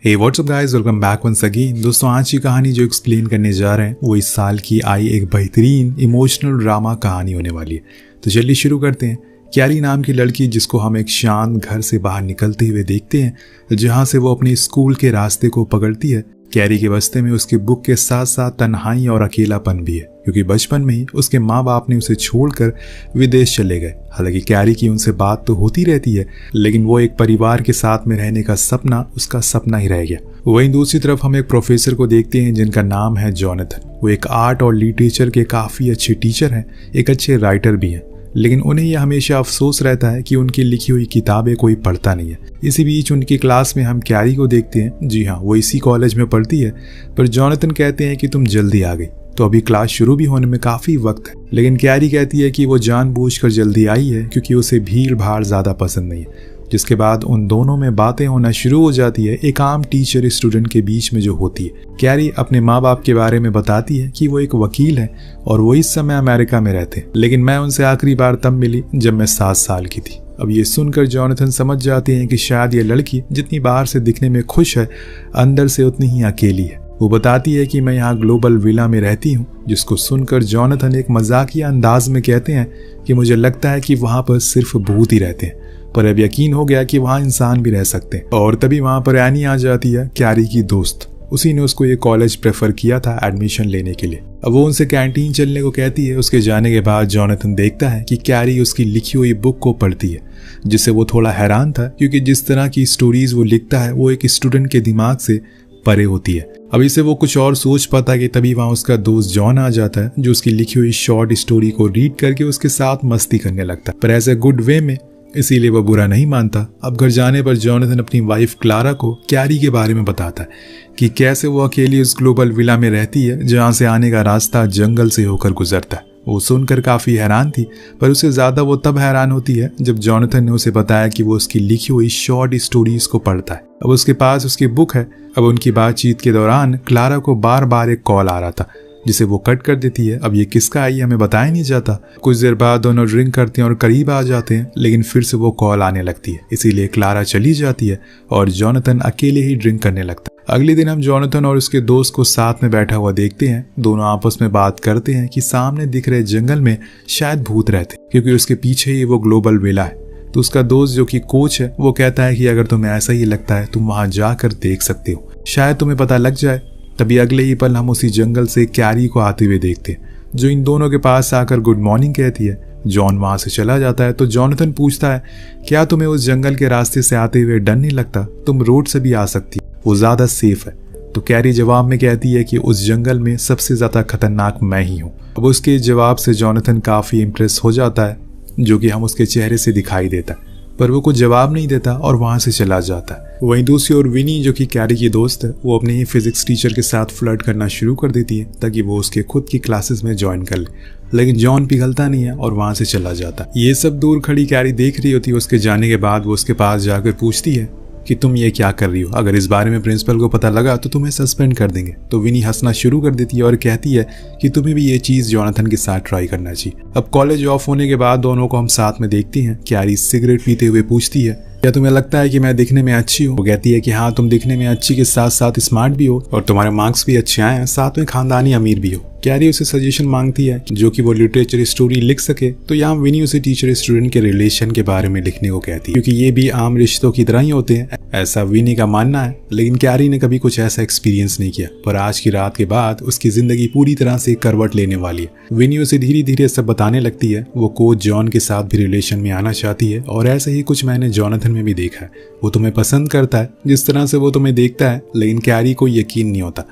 हे what's up guys, welcome back once again. दोस्तों, आज की कहानी जो एक्सप्लेन करने जा रहे हैं वो इस साल की आई एक बेहतरीन इमोशनल ड्रामा कहानी होने वाली है। तो चलिए शुरू करते हैं। क्यारी नाम की लड़की, जिसको हम एक शांत घर से बाहर निकलते हुए देखते हैं, जहां से वो अपने स्कूल के रास्ते को पकड़ती है। क्यारी के बस्ते में उसकी बुक के साथ साथ तन्हाई और अकेलापन भी है, क्योंकि बचपन में ही उसके माँ बाप ने उसे छोड़कर विदेश चले गए। हालांकि क्यारी की उनसे बात तो होती रहती है, लेकिन वो एक परिवार के साथ में रहने का सपना उसका सपना ही रह गया। वहीं दूसरी तरफ हम एक प्रोफेसर को देखते हैं जिनका नाम है जॉनथन। वो एक आर्ट और लिटरेचर के काफ़ी अच्छे टीचर हैं, एक अच्छे राइटर भी हैं, लेकिन उन्हें यह हमेशा अफसोस रहता है कि उनकी लिखी हुई किताबें कोई पढ़ता नहीं है। इसी बीच उनकी क्लास में हम क्यारी को देखते हैं। जी हाँ, वो इसी कॉलेज में पढ़ती है, पर जॉनथन कहते हैं कि तुम जल्दी आ गई, तो अभी क्लास शुरू भी होने में काफ़ी वक्त है। लेकिन क्यारी कहती है कि वो जानबूझकर जल्दी आई है क्योंकि उसे भीड़ भाड़ ज़्यादा पसंद नहीं है। जिसके बाद उन दोनों में बातें होना शुरू हो जाती है, एक आम टीचर स्टूडेंट के बीच में जो होती है। क्यारी अपने माँ बाप के बारे में बताती है कि वो एक वकील है और वो इस समय अमेरिका में रहते हैं, लेकिन मैं उनसे आखिरी बार तब मिली जब मैं 7 साल की थी। अब ये सुनकर जॉनथन समझ जाते हैं कि शायद ये लड़की जितनी बाहर से दिखने में खुश है, अंदर से उतनी ही अकेली है। वो बताती है कि मैं यहाँ ग्लोबल विला में रहती हूँ, जिसको सुनकर जॉनथन एक मजाकिया अंदाज में कहते हैं कि मुझे लगता है कि वहाँ पर सिर्फ भूत ही रहते हैं, पर अब यकीन हो गया कि वहाँ इंसान भी रह सकते हैं। और तभी वहाँ पर एनी आ जाती है, क्यारी की दोस्त। उसी ने उसको ये कॉलेज प्रेफर किया था एडमिशन लेने के लिए। अब वो उनसे कैंटीन चलने को कहती है। उसके जाने के बाद जॉनथन देखता है कि क्यारी उसकी लिखी हुई बुक को पढ़ती है, जिससे वो थोड़ा हैरान था, क्योंकि जिस तरह की स्टोरीज वो लिखता है वो एक स्टूडेंट के दिमाग से परे होती है। अब इसे वो कुछ और सोच पाता कि तभी वहाँ उसका दोस्त जॉन आ जाता है, जो उसकी लिखी हुई शॉर्ट स्टोरी को रीड करके उसके साथ मस्ती करने लगता है, पर ऐसे गुड वे में, इसीलिए वो बुरा नहीं मानता। अब घर जाने पर जॉनथन अपनी वाइफ क्लारा को क्यारी के बारे में बताता है कि कैसे वो अकेली उस ग्लोबल विला में रहती है, जहाँ से आने का रास्ता जंगल से होकर गुजरता है। वो सुनकर काफ़ी हैरान थी, पर उससे ज़्यादा वो तब हैरान होती है जब जॉनथन ने उसे बताया कि वो उसकी लिखी हुई शॉर्ट स्टोरीज को पढ़ता है। अब उसके पास उसकी बुक है। अब उनकी बातचीत के दौरान क्लारा को बार बार एक कॉल आ रहा था, जिसे वो कट कर देती है। अब ये किसका आई हमें बताया नहीं जाता। कुछ देर बाद दोनों ड्रिंक करते हैं और करीब आ जाते हैं, लेकिन फिर से वो कॉल आने लगती है, इसीलिए क्लारा चली जाती है और जॉनथन अकेले ही ड्रिंक करने लगता है। अगले दिन हम जॉनथन और उसके दोस्त को साथ में बैठा हुआ देखते हैं। दोनों आपस में बात करते हैं कि सामने दिख रहे जंगल में शायद भूत रहते, क्योंकि उसके पीछे ही वो ग्लोबल विला है। तो उसका दोस्त जो कि कोच है, वो कहता है कि अगर तुम्हें ऐसा ही लगता है तुम वहां जाकर देख सकते हो, शायद तुम्हें पता लग जाए। तभी अगले ही पल हम उसी जंगल से क्यारी को आते हुए देखते हैं, जो इन दोनों के पास आकर गुड मॉर्निंग कहती है। जॉन वहां से चला जाता है तो जॉनथन पूछता है, क्या तुम्हें उस जंगल के रास्ते से आते हुए डर नहीं लगता? तुम रोड से भी आ सकती, वो ज्यादा सेफ है। तो क्यारी जवाब में कहती है कि उस जंगल में सबसे ज्यादा खतरनाक मैं ही हूँ। अब उसके जवाब से जॉनथन काफी इम्प्रेस हो जाता है, जो कि हम उसके चेहरे से दिखाई देता है, पर वो कुछ जवाब नहीं देता और वहां से चला जाता है। वहीं दूसरी ओर विनी, जो कि क्यारी की दोस्त है, वो अपने ही फिजिक्स टीचर के साथ फ्लर्ट करना शुरू कर देती है ताकि वो उसके खुद की क्लासेस में ज्वाइन कर ले, लेकिन जॉन पिघलता नहीं है और वहां से चला जाता है। ये सब दूर खड़ी क्यारी देख रही होती है। उसके जाने के बाद वो उसके पास जाकर पूछती है कि तुम ये क्या कर रही हो? अगर इस बारे में प्रिंसिपल को पता लगा तो तुम्हें सस्पेंड कर देंगे। तो विनी हंसना शुरू कर देती है और कहती है कि तुम्हें भी ये चीज जॉनथन के साथ ट्राई करना चाहिए। अब कॉलेज ऑफ होने के बाद दोनों को हम साथ में देखते हैं। क्यारी सिगरेट पीते हुए पूछती है, क्या तुम्हें लगता है कि मैं दिखने में अच्छी हूँ? वो कहती है कि हाँ, तुम दिखने में अच्छी के साथ साथ स्मार्ट भी हो और तुम्हारे मार्क्स भी अच्छे आए हैं, साथ में खानदानी अमीर भी हो। क्यारी उसे सजेशन मांगती है जो कि वो लिटरेचर स्टोरी लिख सके। तो यहाँ विनी उसे टीचर स्टूडेंट के रिलेशन के बारे में लिखने को कहती है, क्योंकि ये भी आम रिश्तों की तरह ही होते हैं, ऐसा विनी का मानना है। लेकिन क्यारी ने कभी कुछ ऐसा एक्सपीरियंस नहीं किया, पर आज की रात के बाद उसकी जिंदगी पूरी तरह से करवट लेने वाली है। विनी उसे धीरे धीरे सब बताने लगती है। वो कोच जॉन के साथ भी रिलेशन में आना चाहती है और ऐसा ही कुछ मैंने जॉनथन में भी देखा है। वो तुम्हें पसंद करता है जिस तरह से वो तुम्हें देखता है, लेकिन क्यारी को यकीन नहीं होता।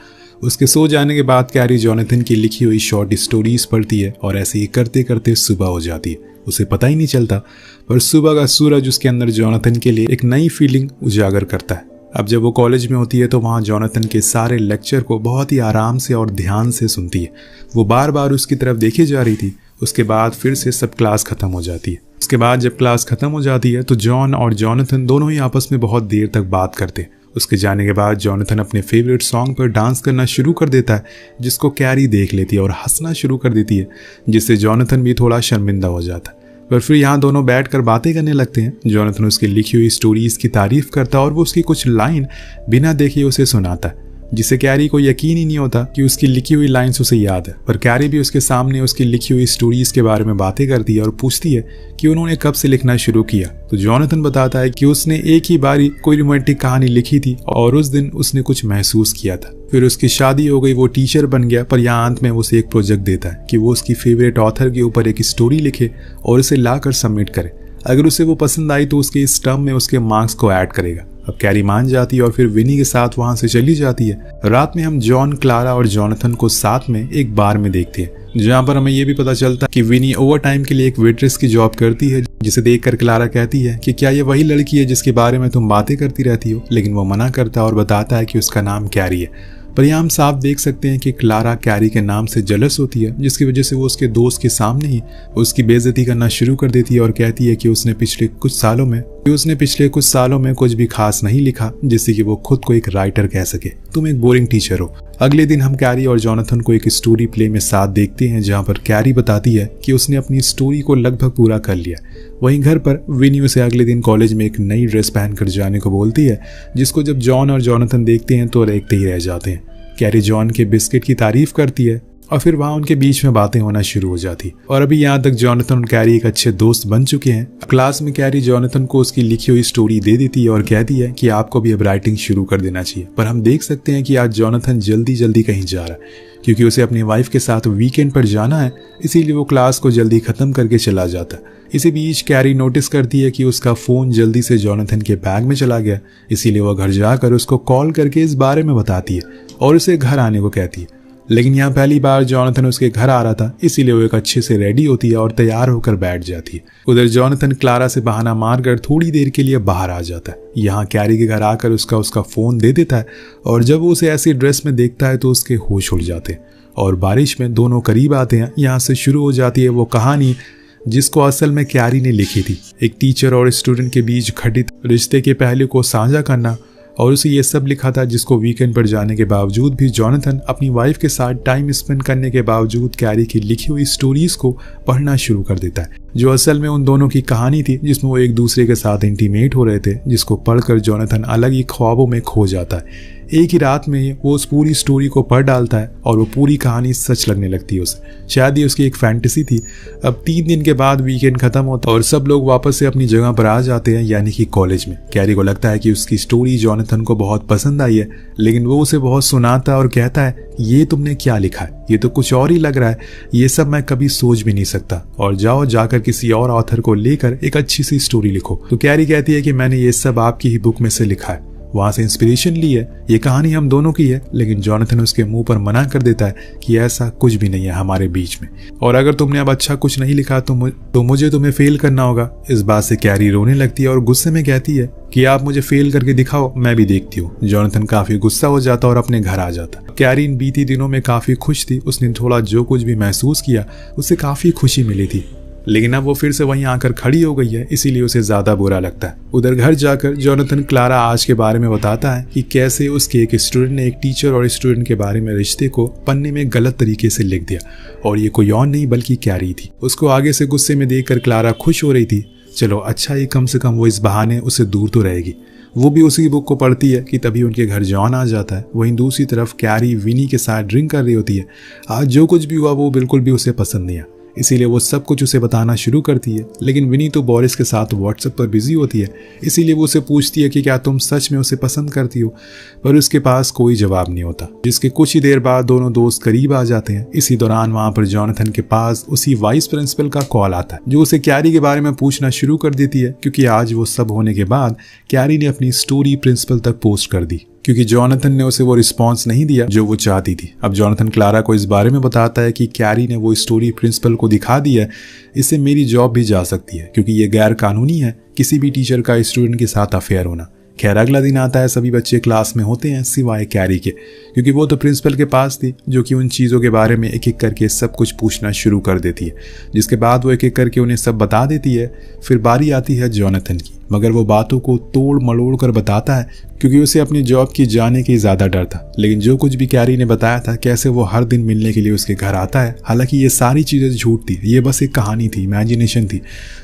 उसके सो जाने के बाद क्यारी जॉनथन की लिखी हुई शॉर्ट स्टोरीज पढ़ती है और ऐसे ही करते करते सुबह हो जाती है। उसे पता ही नहीं चलता, पर सुबह का सूरज उसके अंदर जॉनथन के लिए एक नई फीलिंग उजागर करता है। अब जब वो कॉलेज में होती है तो वहाँ जॉनथन के सारे लेक्चर को बहुत ही आराम से और ध्यान से सुनती है। वो बार बार उसकी तरफ देखे जा रही थी। उसके बाद फिर से सब क्लास खत्म हो जाती है। उसके बाद जब क्लास खत्म हो जाती है तो जॉन और जॉनथन दोनों ही आपस में बहुत देर तक बात करते हैं। उसके जाने के बाद जॉनथन अपने फेवरेट सॉन्ग पर डांस करना शुरू कर देता है, जिसको क्यारी देख लेती है और हंसना शुरू कर देती है, जिससे जॉनथन भी थोड़ा शर्मिंदा हो जाता है। पर फिर यहाँ दोनों बैठकर बातें करने लगते हैं। जॉनथन उसकी लिखी हुई स्टोरीज की तारीफ करता है और वो उसकी कुछ लाइन बिना देखे उसे सुनाता है, जिससे कैरी को यकीन ही नहीं होता कि उसकी लिखी हुई लाइंस उसे याद है। पर कैरी भी उसके सामने उसकी लिखी हुई स्टोरीज के बारे में बातें करती है और पूछती है कि उन्होंने कब से लिखना शुरू किया। तो जॉनथन बताता है कि उसने एक ही बारी कोई रोमांटिक कहानी लिखी थी और उस दिन उसने कुछ महसूस किया था। फिर उसकी शादी हो गई, वो टीचर बन गया, पर यहाँ अंत में उसे एक प्रोजेक्ट देता है कि वो उसकी फेवरेट ऑथर के ऊपर एक स्टोरी लिखे और उसे लाकर सबमिट करे। अगर उसे वो पसंद आई तो उसके इस टर्म में उसके मार्क्स को ऐड करेगा। अब कैरी मान जाती है और फिर विनी के साथ वहां से चली जाती है। रात में हम जॉन, क्लारा और जॉनथन को साथ में एक बार में देखते हैं, जहां पर हमें ये भी पता चलता है कि विनी ओवर टाइम के लिए एक वेट्रेस की जॉब करती है, जिसे देखकर क्लारा कहती है कि क्या ये वही लड़की है जिसके बारे में तुम बातें करती रहती हो, लेकिन वो मना करता है और बताता है कि उसका नाम कैरी है। पर यहाँ हम साफ देख सकते हैं कि क्लारा कैरी के नाम से जलस होती है, जिसकी वजह से वो उसके दोस्त के सामने ही उसकी बेइज्जती करना शुरू कर देती है और कहती है कि उसने पिछले कुछ सालों में कुछ भी खास नहीं लिखा जिससे कि वो खुद को एक राइटर कह सके। तुम एक बोरिंग टीचर हो। अगले दिन हम कैरी और जॉनथन को एक स्टोरी प्ले में साथ देखते हैं, जहाँ पर कैरी बताती है कि उसने अपनी स्टोरी को लगभग पूरा कर लिया। वहीं घर पर विनी उसे अगले दिन कॉलेज में एक नई ड्रेस पहनकर जाने को बोलती है, जिसको जब जॉन और जॉनथन देखते हैं तो देखते ही रह जाते हैं। कैरी जॉन के बिस्किट की तारीफ करती है और फिर वहां उनके बीच में बातें होना शुरू हो जाती। और अभी यहाँ तक जॉनथन और कैरी एक अच्छे दोस्त बन चुके हैं। क्लास में कैरी जॉनथन को उसकी लिखी हुई स्टोरी दे देती है और कहती है कि आपको भी अब राइटिंग शुरू कर देना चाहिए। पर हम देख सकते हैं कि आज जॉनथन जल्दी कहीं जा रहा है, क्योंकि उसे अपनी वाइफ के साथ वीकेंड पर जाना है, इसीलिए वो क्लास को जल्दी खत्म करके चला जाता है। इसी बीच कैरी नोटिस करती है कि उसका फोन जल्दी से जॉनथन के बैग में चला गया, इसीलिए वो घर जाकर उसको कॉल करके इस बारे में बताती है और उसे घर आने को कहती है। लेकिन यहाँ पहली बार जॉनथन उसके घर आ रहा था, इसीलिए वो एक अच्छे से रेडी होती है और तैयार होकर बैठ जाती है। उधर जॉनथन क्लारा से बहाना मारकर थोड़ी देर के लिए बाहर आ जाता है। यहाँ कैरी के घर आकर उसका फोन दे देता है और जब वो उसे ऐसी ड्रेस में देखता है तो उसके होश उड़ जाते हैं और बारिश में दोनों करीब आते हैं। यहाँ से शुरू हो जाती है वो कहानी जिसको असल में कैरी ने लिखी थी, एक टीचर और स्टूडेंट के बीच घटित रिश्ते के पहलू को साझा करना। और उसे ये सब लिखा था जिसको वीकेंड पर जाने के बावजूद भी जॉनथन अपनी वाइफ के साथ टाइम स्पेंड करने के बावजूद कैरी की लिखी हुई स्टोरीज को पढ़ना शुरू कर देता है, जो असल में उन दोनों की कहानी थी जिसमें वो एक दूसरे के साथ इंटीमेट हो रहे थे, जिसको पढ़कर जॉनथन अलग ही ख्वाबों में खो जाता है। एक ही रात में वो उस पूरी स्टोरी को पढ़ डालता है और वो पूरी कहानी सच लगने लगती है उसे। शायद ये उसकी एक फैंटेसी थी। अब 3 दिन के बाद वीकेंड खत्म होता है और सब लोग वापस से अपनी जगह पर आ जाते हैं, यानी कि कॉलेज में। कैरी को लगता है कि उसकी स्टोरी जॉनथन को बहुत पसंद आई है, लेकिन वो उसे बहुत सुनाता है और कहता है ये तुमने क्या लिखा है, ये तो कुछ और ही लग रहा है, ये सब मैं कभी सोच भी नहीं सकता, और जाओ जाकर किसी और ऑथर को लेकर एक अच्छी सी स्टोरी लिखो। तो कैरी कहती है कि मैंने ये सब आपकी ही बुक में से लिखा है, वहां से इंस्पिरेशन ली है, ये कहानी हम दोनों की है। लेकिन जॉनथन उसके मुंह पर मना कर देता है कि ऐसा कुछ भी नहीं है हमारे बीच में, और अगर तुमने अब अच्छा कुछ नहीं लिखा तो मुझे तुम्हें फेल करना होगा। इस बात से कैरी रोने लगती है और गुस्से में कहती है कि आप मुझे फेल करके दिखाओ, मैं भी देखती हूँ। जॉनथन काफी गुस्सा हो जाता और अपने घर आ जाता। कैरी इन बीती दिनों में काफी खुश थी। उसने थोड़ा जो कुछ भी महसूस किया उससे काफी खुशी मिली थी, लेकिन अब वो फिर से वहीं आकर खड़ी हो गई है, इसीलिए उसे ज्यादा बुरा लगता है। उधर घर जाकर जॉनथन क्लारा आज के बारे में बताता है कि कैसे उसके एक स्टूडेंट ने एक टीचर और स्टूडेंट के बारे में रिश्ते को पन्ने में गलत तरीके से लिख दिया, और ये कोई और नहीं बल्कि कैरी थी। उसको आगे से गुस्से में देखकर क्लारा खुश हो रही थी। चलो अच्छा ही, कम से कम वो इस बहाने उससे दूर तो रहेगी। वो भी उसी बुक को पढ़ती है कि तभी उनके घर जॉन आ जाता है। वहीं दूसरी तरफ कैरी विनी के साथ ड्रिंक कर रही होती है। आज जो कुछ भी हुआ वो बिल्कुल भी उसे पसंद नहीं आया, इसीलिए वो सब कुछ उसे बताना शुरू करती है। लेकिन विनी तो बोरिस के साथ व्हाट्सएप पर बिजी होती है, इसीलिए वो उसे पूछती है कि क्या तुम सच में उसे पसंद करती हो, पर उसके पास कोई जवाब नहीं होता। जिसके कुछ ही देर बाद दोनों दोस्त करीब आ जाते हैं। इसी दौरान वहां पर जॉनथन के पास उसी वाइस प्रिंसिपल का कॉल आता है, जो उसे कैरी के बारे में पूछना शुरू कर देती है, क्योंकि आज वो सब होने के बाद कैरी ने अपनी स्टोरी प्रिंसिपल तक पोस्ट कर दी, क्योंकि जॉनथन ने उसे वो रिस्पांस नहीं दिया जो वो चाहती थी। अब जॉनथन क्लारा को इस बारे में बताता है कि कैरी ने वो स्टोरी प्रिंसिपल को दिखा दी है, इससे मेरी जॉब भी जा सकती है, क्योंकि ये गैर कानूनी है किसी भी टीचर का स्टूडेंट के साथ अफेयर होना। खैर अगला दिन आता है, सभी बच्चे क्लास में होते हैं सिवाय कैरी के, क्योंकि वो तो प्रिंसिपल के पास थी, जो कि उन चीज़ों के बारे में एक एक करके सब कुछ पूछना शुरू कर देती है, जिसके बाद वो एक एक करके उन्हें सब बता देती है। फिर बारी आती है जॉनथन की, मगर वो बातों को तोड़ मड़ोड़ कर बताता है, क्योंकि उसे अपनी जॉब की जाने की ज़्यादा डर था। लेकिन जो कुछ भी कैरी ने बताया था कैसे वो हर दिन मिलने के लिए उसके घर आता है, हालांकि ये सारी चीज़ें झूठ थी, ये बस एक कहानी थी, इमेजिनेशन थी।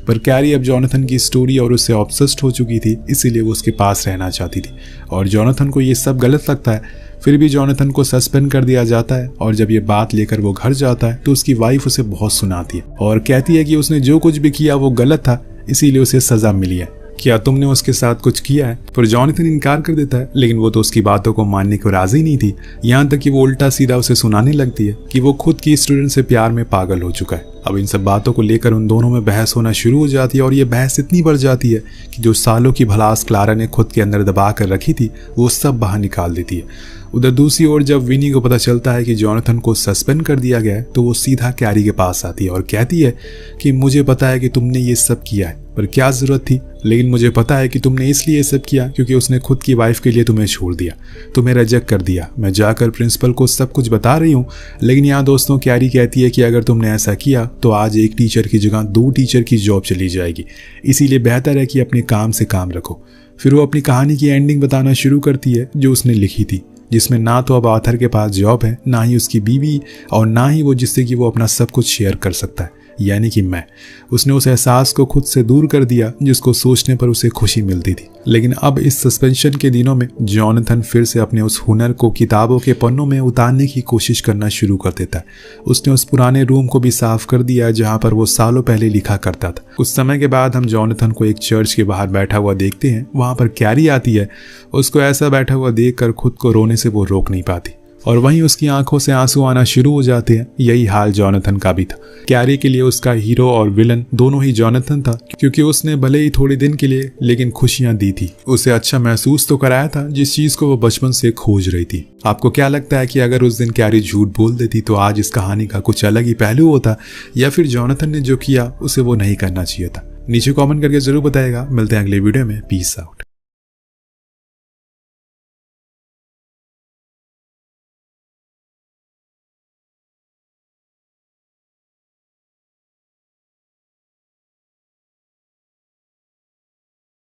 पर कैरी अब जॉनथन की स्टोरी और उससे ऑब्सेस्ड हो चुकी थी, इसीलिए वो उसके पास रहना चाहती थी। और जॉनथन को ये सब गलत लगता है, फिर भी जॉनथन को सस्पेंड कर दिया जाता है। और जब ये बात लेकर वो घर जाता है तो उसकी वाइफ उसे बहुत सुनाती है और कहती है कि उसने जो कुछ भी किया वो गलत था, इसीलिए उसे सजा मिली है। क्या तुमने उसके साथ कुछ किया है? पर जॉनथन इनकार कर देता है, लेकिन वो तो उसकी बातों को मानने को राजी नहीं थी। यहाँ तक कि वो उल्टा सीधा उसे सुनाने लगती है कि वो खुद की स्टूडेंट से प्यार में पागल हो चुका है। अब इन सब बातों को लेकर उन दोनों में बहस होना शुरू हो जाती है और ये बहस इतनी बढ़ जाती है कि जो सालों की भड़ास क्लारा ने खुद के अंदर दबा कर रखी थी वो सब बाहर निकाल देती है। उधर दूसरी ओर जब विनी को पता चलता है कि जॉनथन को सस्पेंड कर दिया गया है तो वो सीधा कैरी के पास आती है और कहती है कि मुझे पता है कि तुमने ये सब किया है, पर क्या जरूरत थी? लेकिन मुझे पता है कि तुमने इसलिए ये सब किया क्योंकि उसने खुद की वाइफ के लिए तुम्हें छोड़ दिया, तुम्हें रिजेक्ट कर दिया। मैं जाकर प्रिंसिपल को सब कुछ बता रही हूँ। लेकिन यहाँ दोस्तों कैरी कहती है कि अगर तुमने ऐसा किया तो आज एक टीचर की जगह 2 टीचर की जॉब चली जाएगी, इसीलिए बेहतर है कि अपने काम से काम रखो। फिर वो अपनी कहानी की एंडिंग बताना शुरू करती है जो उसने लिखी थी, जिसमें ना तो अब आर्थर के पास जॉब है, ना ही उसकी बीवी, और ना ही वो जिससे कि वो अपना सब कुछ शेयर कर सकता है, यानी कि मैं। उसने उस एहसास को खुद से दूर कर दिया जिसको सोचने पर उसे खुशी मिलती थी। लेकिन अब इस सस्पेंशन के दिनों में जॉनथन फिर से अपने उस हुनर को किताबों के पन्नों में उतारने की कोशिश करना शुरू कर देता है। उसने उस पुराने रूम को भी साफ कर दिया जहाँ पर वो सालों पहले लिखा करता था। कुछ समय के बाद हम जॉनथन को एक चर्च के बाहर बैठा हुआ देखते हैं। वहाँ पर कैरी आती है। उसको ऐसा बैठा हुआ देखकर खुद को रोने से वो रोक नहीं पाती और वहीं उसकी आंखों से आंसू आना शुरू हो जाते हैं। यही हाल जॉनथन का भी था। कैरी के लिए उसका हीरो और विलन दोनों ही जॉनथन था, क्योंकि उसने भले ही थोड़े दिन के लिए लेकिन खुशियां दी थी, उसे अच्छा महसूस तो कराया था जिस चीज को वो बचपन से खोज रही थी। आपको क्या लगता है कि अगर उस दिन कैरी झूठ बोल देती तो आज इस कहानी का कुछ अलग ही पहलू होता, या फिर जॉनथन ने जो किया उसे वो नहीं करना चाहिए था? नीचे कॉमेंट करके जरूर बताएगा। मिलते हैं अगले वीडियो में। Peace out.